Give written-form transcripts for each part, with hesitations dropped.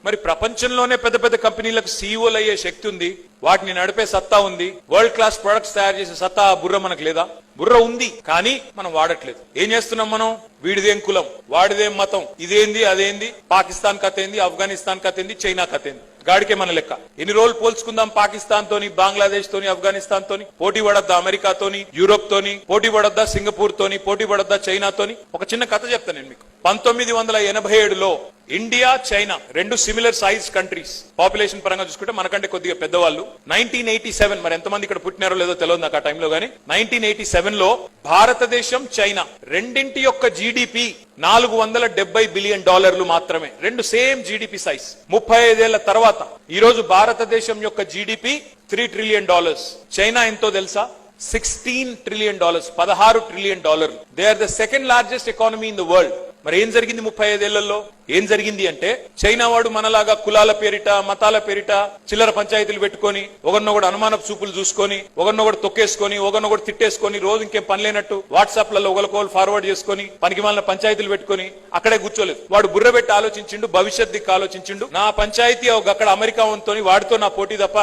మరి ప్రపంచంలోనే పెద్ద పెద్ద కంపెనీలకు సీఈఓలు అయ్యే శక్తి ఉంది, వాటిని నడిపే సత్తా ఉంది, వరల్డ్ క్లాస్ ప్రొడక్ట్స్ తయారు చేసే సత్తా బుర్ర మనకు లేదా? బుర్ర ఉంది, కానీ మనం వాడట్లేదు. ఏం చేస్తున్నాం మనం? వీడిదేం కులం, వాడిదేం మతం, ఇదేంది అదేంది, పాకిస్తాన్ కథ ఏంది, ఆఫ్ఘనిస్తాన్ కథ ఏంది, చైనా కథ ఏంది, గాడికే మన లెక్క. ఎన్ని రోజులు పోల్చుకుందాం పాకిస్తాన్ తోని, బంగ్లాదేశ్ తోని, ఆఫ్ఘనిస్తాన్ తోని? పోటీ పడద్దా అమెరికాతోని, యూరోప్ తోని? పోటీ పడద్దా సింగపూర్ తోని? పోటీ పడద్దా చైనాతోని? ఒక చిన్న కథ చెప్తాను నేను మీకు. 1987లో ఇండియా చైనా రెండు సిమిలర్ సైజ్ కంట్రీస్, పాపులేషన్ పరంగా చూసుకుంటే మనకంటే కొద్దిగా పెద్దవాళ్ళు. 1987, మరి ఎంతమంది ఇక్కడ పుట్టినారో లేదో తెలియదు నాకు ఆ టైంలో, గానీ 1987లో భారతదేశం చైనా రెండింటి యొక్క జీడిపి $470 బిలియన్ మాత్రమే. రెండు సేమ్ జీడిపి సైజ్. 35 ఏళ్ల తర్వాత ఈ రోజు భారతదేశం యొక్క జీడిపి $3 ట్రిలియన్. చైనా ఎంతో తెలుసా? $16 trillion, $16 trillion. They are the second largest economy in the world. మరి ఏం జరిగింది 35 ఏళ్లలో? ఏం జరిగింది అంటే, చైనా వాడు మనలాగా కులాల పేరిట, మతాల పేరిట చిల్లర పంచాయతీలు పెట్టుకొని, ఒకరినొకడు అనుమానపు చూపులు చూసుకొని, ఒకరినొకడు తొక్కేసుకొని, ఒకరినొకడు తిట్టేసుకొని, రోజు ఇంకేం పని లేనట్టు వాట్సాప్ లలో ఒకరికొకరు ఫార్వర్డ్ చేసుకొని, పనికి మాలిన పంచాయతీలు పెట్టుకొని అక్కడే కూర్చోలేదు. వాడు బుర్ర పెట్టి ఆలోచించిండు, భవిష్యత్ దిక్కు ఆలోచించిండు. నా పంచాయతీ అక్కడ అమెరికా తోని, వాడితో నా పోటీ తప్ప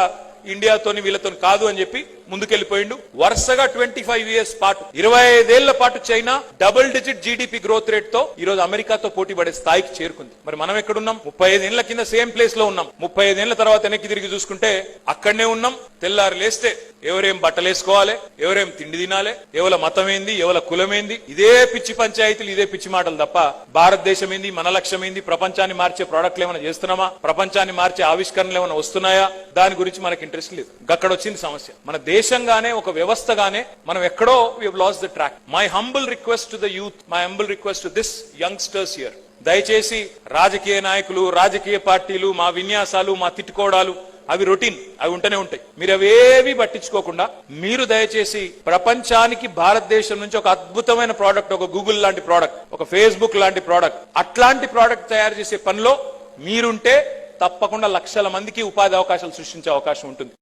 ఇండియాతోని వీళ్ళతో కాదు అని చెప్పి ముందుకెళ్లిపోయిండు. వరుసగా 25 ఇయర్స్ పాటు, 25 ఏళ్ల పాటు China double digit GDP growth rate తో ఈ రోజు అమెరికాతో పోటీ పడే స్థాయికి చేరుకుంది. మరి మనం ఎక్కడున్నాం? 35 ఏళ్ల కింద సేమ్ ప్లేస్ లో ఉన్నాం. 35 ఏళ్ల తర్వాత వెనక్కి తిరిగి చూసుకుంటే అక్కడనే ఉన్నాం. తెల్లారు లేస్తే ఎవరేం బట్టలు వేసుకోవాలి, ఎవరేం తిండి తినాలి, ఎవల మతం ఏంది, ఎవల కులం ఏంది, ఇదే పిచ్చి పంచాయతీలు, ఇదే పిచ్చి మాటలు తప్ప భారతదేశం ఏంది, మన లక్ష్యం ఏంది, ప్రపంచాన్ని మార్చే ప్రోడక్ట్లు ఏమైనా చేస్తున్నామా, ప్రపంచాన్ని మార్చే ఆవిష్కరణలు ఏమైనా వస్తున్నాయా, దాని గురించి మనకి ఇంట్రెస్ట్ లేదు. అక్కడ వచ్చింది సమస్య. మన దేశంగానే, ఒక వ్యవస్థగానే మనం ఎక్కడో we have lost the track. My humble request to the youth, my humble request to this youngsters here, దయచేసి రాజకీయ నాయకులు, రాజకీయ పార్టీలు, మా విన్యాసాలు, మా తిట్టుకోవడాలు అవి రొటీన్, అవి ఉంటూనే ఉంటాయి. మీరు అవేవి పట్టించుకోకుండా మీరు దయచేసి ప్రపంచానికి భారతదేశం నుంచి ఒక అద్భుతమైన ప్రోడక్ట్, ఒక గూగుల్ లాంటి ప్రోడక్ట్, ఒక ఫేస్బుక్ లాంటి ప్రోడక్ట్, అట్లాంటి ప్రోడక్ట్ తయారు చేసే పనిలో మీరుంటే తప్పకుండా లక్షల మందికి ఉపాధి అవకాశాలు సృష్టించే అవకాశం ఉంటుంది.